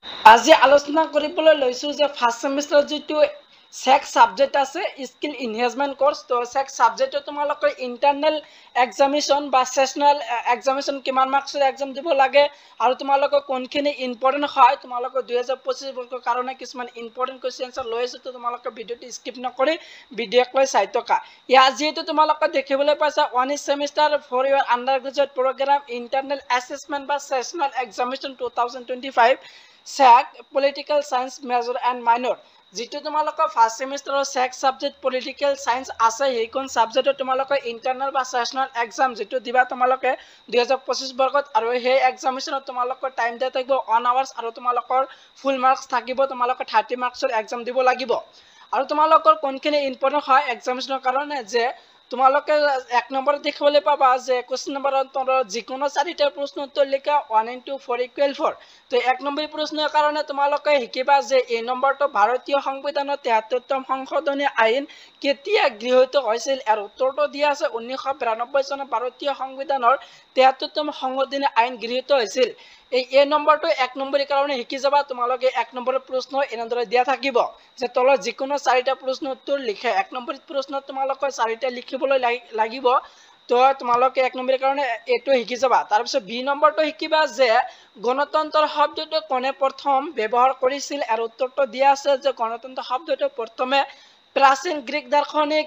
আজি আলোচনা কৰিবলৈ লৈছো যে ফাৰ্ষ্ট সেমিষ্টাৰ যেটো সেক সাবজেক্ট আছে স্কিল এনহেন্সমেন্ট কোৰ্স তো সেক সাবজেক্ট তোমালোকৰ ইন্টাৰনাল এক্সামিনেশন বা সেশনাল এক্সামিনেশন কিমান মাৰ্কসৰ এক্সাম দিব লাগে আৰু তোমালোকৰ কোনখিনি ইম্পৰ্টেন্ট হয় তোমালোকৰ 2025 বৰ্ষৰ কাৰণে কিছুমান ইম্পৰ্টেন্ট কোৱেশ্চন আনসাৰ লৈ আছো তো তোমালোকৰ ভিডিওটো স্কিপ নকৰি ভিডিওকলৈ চাই থকা ইয়া যেটো তোমালোকৰ দেখিবলৈ পাইছা 1 semester for your undergraduate programme internal assessment বা sessional examination 2025 SAC Political Science Major and Minor যেটো তোমালোকৰ ফাৰ্ষ্ট সেমিষ্টাৰৰ SAC সাবজেক্ট পলিটিক্যাল সায়েন্স আছে এইখন সাবজেক্টত তোমালোকৰ ইন্টাৰনাল বা সেশনাল এক্সাম যেটো দিবা তোমালোকে 2025 বৰ্ষত আৰু সেই এক্সামিনেশনত তোমালোকৰ টাইম দিয়া থাকিব 1 আৱাৰ্স আৰু তোমালোকৰ ফুল মাৰ্কস থাকিব তোমালোকৰ 30 মাৰ্কসৰ এক্সাম দিব লাগিব আৰু তোমালোকৰ কোনখিনি ইম্পৰ্টেন্ট হয় এক্সামিনেশনৰ কাৰণে যে তোমালোকে এক নম্বৰ দেখিবলৈ পাবা যে কোশ্চেন নম্বৰ অন্তৰৰ যিকোনো চাৰিটা প্ৰশ্ন উত্তৰ লিখা 1 into 4 = 4 তো এক নম্বৰ প্ৰশ্নৰ কাৰণে তোমালোকে শিকিবা যে এই নম্বৰটো ভাৰতীয় সংবিধানৰ ৭৩তম সংশোধনী আইন কেতিয়া গৃহীত হৈছিল আৰু উত্তৰটো দিয়া আছে 1992 চনত ভাৰতীয় সংবিধানৰ ৭৩তম সংশোধনী আইন গৃহীত হৈছিল এই নম্বৰটো এক নম্বৰৰ কাৰণে শিকি যাবা তোমালোকে এক নম্বৰৰ প্ৰশ্ন এনেদৰে দিয়া থাকিব যে তলত যিকোনো চাৰিটা প্ৰশ্ন উত্তৰ লিখে এক নম্বৰ প্ৰশ্নত তোমালোকৰ চাৰিটা লিখিবলৈ লাগিব তো তোমালোকে এক নম্বৰৰ কাৰণে এটো শিকি যাবা তাৰ পিছত বি নম্বৰটো শিকিবা যে গণতন্ত্ৰ শব্দটো কোনে প্ৰথম ব্যৱহাৰ কৰিছিল আৰু উত্তৰটো দিয়া আছে যে গণতন্ত্ৰ শব্দটো প্ৰথমে প্ৰাচীন গ্ৰীক দাৰ্শনিক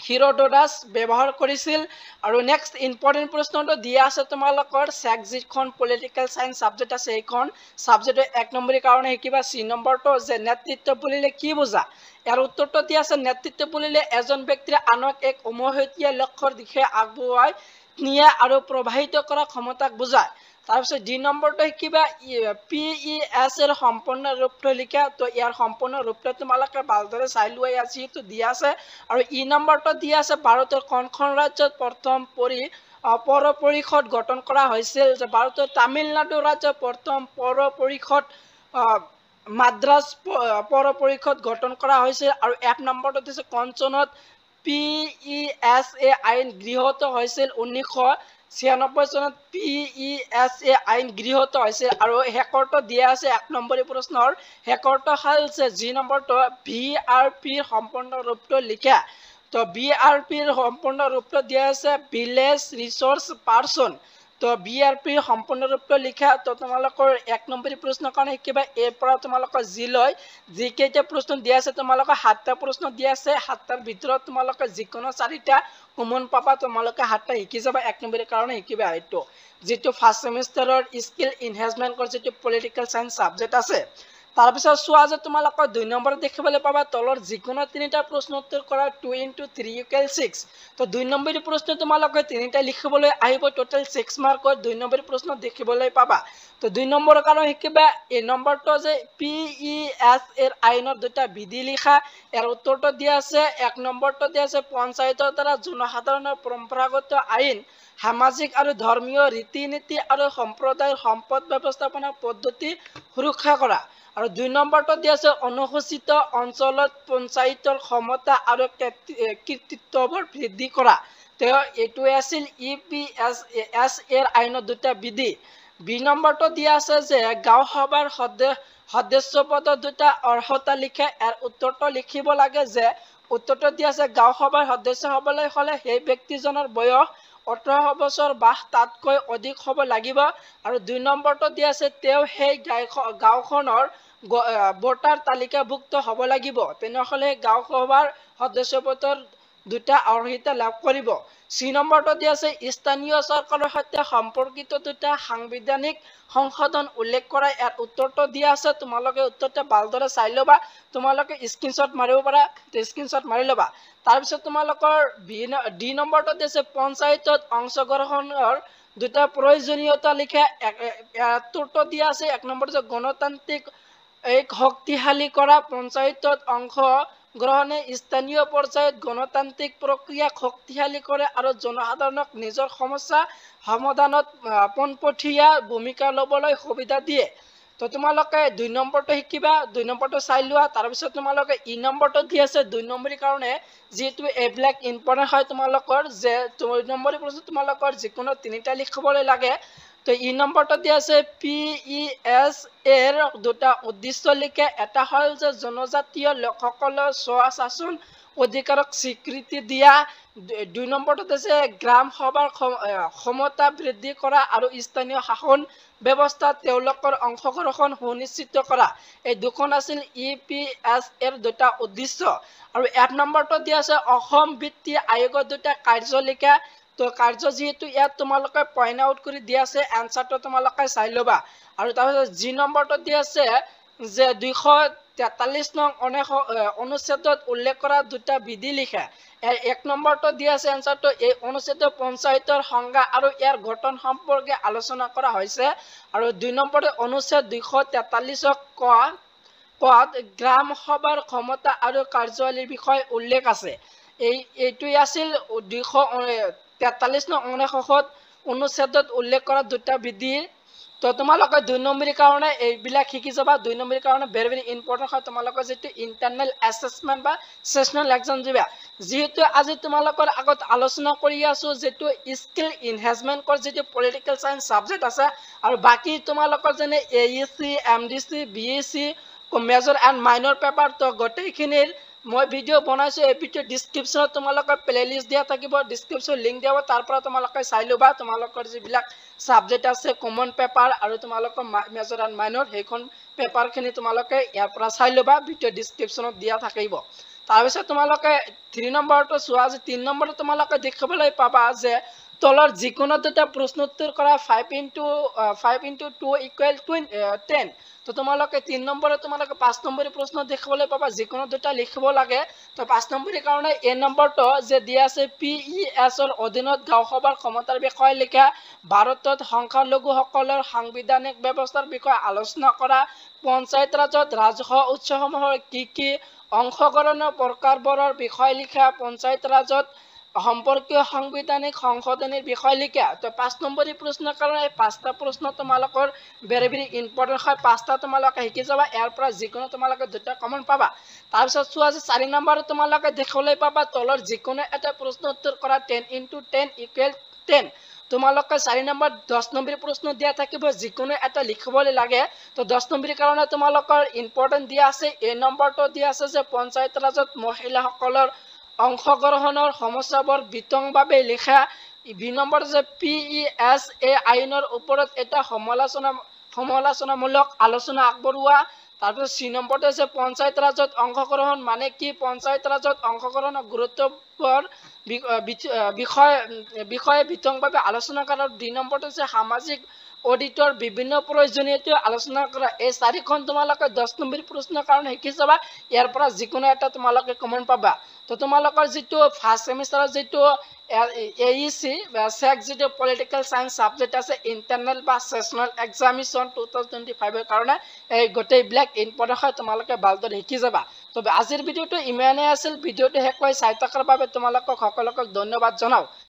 হিৰোডোটাছ ব্যৱহাৰ কৰিছিল আৰু নেক্সট ইম্পৰ্টেন্ট প্ৰশ্নটো দিয়া আছে তোমালোকৰ SAC যিখন পলিটিক্যাল সায়েন্স সাবজেক্ট আছে এইখন সাবজেক্টৰ এক নম্বৰৰ কাৰণে শিকিবা সি নম্বৰটো যে নেতৃত্ব বুলিলে কি বুজা ইয়াৰ উত্তৰটো দিয়া আছে নেতৃত্ব বুলিলে এজন ব্যক্তিৰ আনক এক উমৈহতীয়া লক্ষ্যৰ দিশে আগবঢ়াই নিয়া আৰু প্ৰভাৱিত কৰা ক্ষমতাক বুজায় তাৰপিছত ডি নম্বৰটো শিকিবা PES এৰ সম্পূৰ্ণ ৰূপটো লিখা তো ইয়াৰ সম্পূৰ্ণ ৰূপটো তোমালোকে ভালদৰে চাই লোৱা আছে তো দিয়া আছে আৰু ই নম্বৰটো দিয়া আছে ভাৰতৰ কোনখন ৰাজ্যত প্ৰথম পৌৰ পৰিষদ গঠন কৰা হৈছিল যে ভাৰতৰ তামিলনাডু ৰাজ্যৰ প্ৰথম পৌৰ পৰিষদ মাদ্ৰাজ পৌৰ পৰিষদ গঠন কৰা হৈছিল আৰু এক নম্বৰটো দিছে কোন চনত PESA আইন গৃহীত হৈছিল 1996 চনত PESA আইন গৃহীত হৈছিল আৰু হেকৰটো দিয়া আছে এক নম্বৰৰ প্ৰশ্নৰ হেকৰটো হৈছে জি নম্বৰটো VRP সম্পূৰ্ণ ৰূপটো লিখা তো VRP সম্পূৰ্ণ ৰূপটো দিয়া আছে ভিলেজ ৰিসোৰ্স পাৰসন তো VRP সম্পূৰ্ণ ৰূপটো লিখা তো তোমালোকৰ এক নম্বৰৰ প্ৰশ্নৰ কাৰণে কিবা এ পৰা তোমালোকৰ জি লৈ যি কেইটা প্ৰশ্ন দিয়া আছে তোমালোকৰ 7টা প্ৰশ্ন দিয়া আছে 7টাৰ ভিতৰত তোমালোকৰ যিকোনো 4টা কমন পাবা তোমালোকে 7টা শিকি যাবা এক নম্বৰৰ কাৰণে শিকিবা এইটো যেটো ফাৰ্ষ্ট সেমিষ্টাৰৰ স্কিল এনহেন্সমেন্ট কোৰ্স যেটো পলিটিক্যাল সায়েন্স সাবজেক্ট আছে তাৰ পিছত সোৱা যে তোমালোকৰ 2 নম্বৰ দেখিবলৈ পাবা তলৰ যিকোনো 3টা প্ৰশ্ন উত্তৰ কৰা 2 into 3 = 6 তো 2 নম্বৰৰ প্ৰশ্ন তোমালোকে 3টা লিখিবলৈ আহিব টোটাল 6 মাৰ্কৰ 2 নম্বৰৰ প্ৰশ্ন দেখিবলৈ পাবা তো 2 নম্বৰৰ কাৰণে শিকিবা এই নম্বৰটো যে PES এৰ আইনৰ দুটা বিধি লিখা এৰ উত্তৰটো দিয়া আছে এক নম্বৰটো দিয়া আছে পঞ্চায়তৰ দ্বাৰা জনসাধাৰণৰ পৰম্পৰাগত আইন সামাজিক আৰু ধৰ্মীয় ৰীতি নীতি আৰু সম্প্ৰদায়ৰ সম্পদ ব্যৱস্থাপনা পদ্ধতি সুৰক্ষা কৰা আৰু 2 নম্বৰটো দিয়া আছে অনুসূচিত অঞ্চলত পঞ্চায়তৰ ক্ষমতা আৰু কৰ্তৃত্ববোৰ বৃদ্ধি কৰা তেওঁ এটো আছিল EPS এৰ আইনৰ দুটা বিধি বি নম্বৰটো দিয়া আছে যে গাঁও সভাৰ সদস্য পদৰ দুটা অৰ্হতা লিখে এৰ উত্তৰটো লিখিব লাগে যে উত্তৰটো দিয়া আছে গাঁও সভাৰ সদস্য হ'বলৈ হলে সেই ব্যক্তিজনৰ বয়স 18 বছৰ বা তাতকৈ অধিক হ'ব লাগিব আৰু 2 নম্বৰটো দিয়া আছে তেওঁ সেই গাঁওখনৰ ভোটাৰ তালিকাভুক্ত হ'ব লাগিব তেনেহলে গাঁও সভাৰ সদস্য পদৰ দুটা অৰ্হতা লাভ কৰিব সি নম্বৰটো দিয়া আছে স্থানীয় চৰকাৰৰ সৈতে সম্পৰ্কিত দুটা সাংবিধানিক সংশোধন উল্লেখ কৰা ইয়াৰ উত্তৰটো দিয়া আছে তোমালোকে উত্তৰটো ভালদৰে চাই লবা তোমালোকে স্ক্ৰিনশ্বট মাৰিব পাৰা স্ক্ৰিনশ্বট মাৰি লবা তাৰ পিছত তোমালোকৰ ডি নম্বৰটো দিছে পঞ্চায়তত অংশগ্ৰহণৰ দুটা প্ৰয়োজনীয়তা লিখা উত্তৰটো দিয়া আছে এক নম্বৰ যে গণতান্ত্ৰিক এক শক্তিশালী কৰা পঞ্চায়তত অংশগ্ৰহণে স্থানীয় পৰ্যায়ত গণতান্ত্ৰিক প্ৰক্ৰিয়াক শক্তিশালী কৰে আৰু জনসাধাৰণক নিজৰ সমস্যা সমাধানত পোনপটীয়া ভূমিকা ল'বলৈ সুবিধা দিয়ে তো তোমালোকে 2 নম্বৰটো শিকিবা 2 নম্বৰটো চাই লোৱা তাৰ পিছত তোমালোকে ই নম্বৰটো দি আছে 2 নম্বৰৰ কাৰণে যেটো এব্ল্যাক ইম্পৰ্টেন্ট হয় তোমালোকৰ যে 2 নম্বৰৰ প্ৰশ্ন তোমালোকৰ যিকোনো 3টা লিখিবলৈ লাগে তো ই নম্বৰটো দিয়া আছে PES এৰ দুটা উদ্দেশ্য লিখে এটা হল যে জনজাতীয় লোকসকলৰ স্ব-শাসন অধিকাৰক স্বীকৃতি দিয়া দুই নম্বৰটো আছে গ্ৰাম সভাৰ ক্ষমতা বৃদ্ধি কৰা আৰু স্থানীয় শাসন ব্যৱস্থা তেওঁলোকৰ অংশগ্ৰহণ সুনিশ্চিত কৰা এই দুখন আছিল EPS এৰ দুটা উদ্দেশ্য আৰু 1 নম্বৰটো দিয়া আছে অসম বৃত্তি আয়োগৰ দুটা কাৰ্য লিখা তো কাৰ্য যেহেতু ইয়াত তোমালোকে পইণ্ট আউট কৰি দিয়া আছে এনসাৰটো তোমালোকে চাই লবা আৰু তাৰপিছত জি নম্বৰটো দিয়া আছে যে 243 নং অনুচ্ছেদত উল্লেখ কৰা দুটা বিধি লিখা 1 নম্বৰটো দিয়া আছে এনসাৰটো এই অনুচ্ছেদ পঞ্চায়তৰ সংজ্ঞা আৰু ইয়াৰ গঠন সম্পৰ্কে আলোচনা কৰা হৈছে আৰু 2 নম্বৰটো অনুচ্ছেদ 243 ক পদ গ্ৰাম সভাৰ ক্ষমতা আৰু কাৰ্যাৱলীৰ বিষয়ে উল্লেখ আছে এইটোই আছিল 243 নং অনুচ্ছেদত উল্লেখ কৰা দুটা বিধি তো তোমালোকে 2 নম্বৰৰ কাৰণে এইবিলাক শিকি যাবা 2 নম্বৰৰ কাৰণে ভেৰি ইম্পৰ্টেন্ট হয় তোমালোকৰ যেটো ইন্টাৰনেল অ্যাসেসমেন্ট বা সেশনাল এক্সাম দিবা যেহেতু আজি তোমালোকৰ আগত আলোচনা কৰি আছো যেটো স্কিল এনহান্সমেন্ট কোৰ্স যেটো পলিটিক্যাল সায়েন্স সাবজেক্ট আছে আৰু বাকি তোমালোকৰ যেনে AEC MDC BEC major and minor paper তো গটেইখিনিৰ মই ভিডিও বনাইছো এই ভিডিও ডেসক্ৰিপশনত তোমালোকৰ প্লেলিস্ট দিয়া থাকিব ডেসক্ৰিপশন লিংক দিয়া তাৰ পৰা তোমালোকে চাই লবা তোমালোকৰ যিবিলাক সাবজেক্ট আছে কমন পেপাৰ আৰু তোমালোকৰ মেজৰ এন্ড মাইনৰ হেখন পেপাৰখিনি তোমালোকে ইয়াৰ পৰা চাই লবা ভিডিও ডেসক্ৰিপশনত দিয়া থাকিব তাৰ পিছত তোমালোকে 3 নম্বৰটো চোৱা যে 3 নম্বৰটো তোমালোকে দেখিবলৈ পাবা যে তলৰ যিকোনো দুটা প্ৰশ্ন উত্তৰ কৰা 5 into 2 equal 10 তো তোমালোকে 3 নম্বৰে তোমালোকে 5 নম্বৰী প্ৰশ্ন দেখিবলৈ পাবা যিকোনো দুটা লিখিব লাগে তো 5 নম্বৰীৰ কাৰণে এ নম্বৰটো যে দিয়া আছে PES ৰ অধীনত গাঁও সভাৰ ক্ষমতাৰ বিষয়ে লিখা ভাৰতত সংখ্যালঘুসকলৰ সাংবিধানিক ব্যৱস্থাৰ বিষয়ে আলোচনা কৰা পঞ্চায়ত ৰাজত ৰাজহ উৎসসমূহৰ কি অংশগ্ৰহণৰ প্ৰকাৰবোৰৰ বিষয়ে লিখা পঞ্চায়ত ৰাজত সম্পৰ্কীয় সাংবিধানিক সংশোধনীৰ বিষয় লিখা তো 5 নম্বৰী প্ৰশ্নৰ কাৰণে পাঁচটা প্ৰশ্ন তোমালোকৰ ভেৰি ইম্পৰ্টেন্ট হয় পাঁচটা তোমালোকে শিকি যাবা ইয়াৰ পৰা যিকোনো তোমালোকে দুটা কমন পাবা তাৰ পিছত চোৱা যে 4 নম্বৰত তোমালোকে দেখিবলৈ পাবা তলৰ যিকোনো এটা প্ৰশ্ন উত্তৰ কৰা 10 into 10 equal 10 তোমালোকে 4 নম্বৰ 10 নম্বৰী প্ৰশ্ন দিয়া থাকিব যিকোনো এটা লিখিবলৈ লাগে তো 10 নম্বৰীৰ কাৰণে তোমালোকৰ ইম্পৰ্টেন্ট দিয়া আছে এ নম্বৰটো দিয়া আছে যে পঞ্চায়ত ৰাজত মহিলাসকলৰ অংশগ্ৰহণৰ সমস্যাবোৰ বিতংভাৱে লিখা বি নম্বৰ যে PES আইনৰ ওপৰত এটা সমালোচনামূলক আলোচনা আগবঢ়োৱা তাৰপিছত চি নম্বৰটো আছে পঞ্চায়ত ৰাজত অংশগ্ৰহণ মানে কি পঞ্চায়ত ৰাজত অংশগ্ৰহণৰ গুৰুত্বৰ বিষয়ে বিতংভাৱে আলোচনা কৰা দুই নম্বৰটো আছে সামাজিক অডিটৰ বিভিন্ন প্ৰয়োজনীয়তা আলোচনা কৰা এই চাৰিখন তোমালোকে 10 নম্বৰ প্ৰশ্নৰ কাৰণে শিকি যাবা ইয়াৰ পৰা যিকোনো এটা তোমালোকে কমন পাবা তো তোমালোকৰ যেটো ফাৰ্স্ট সেমিস্টাৰৰ যেটো AEC সেক যেটো পলিটিক্যাল সায়েন্স সাবজেক্ট আছে ইন্টাৰনাল বা সেশনাল এক্সামিনেশন 2025 এৰ কাৰণে এই গোটেই ব্ল্যাক ইম্পৰ্টেন্ট হয় তোমালোকে ভালদৰে শিকি যাবা তো আজিৰ ভিডিওটো ইমানেই আছিল ভিডিওটো শেষ কৰি চাই থকাৰ বাবে তোমালোকক সকলোকে ধন্যবাদ জনাও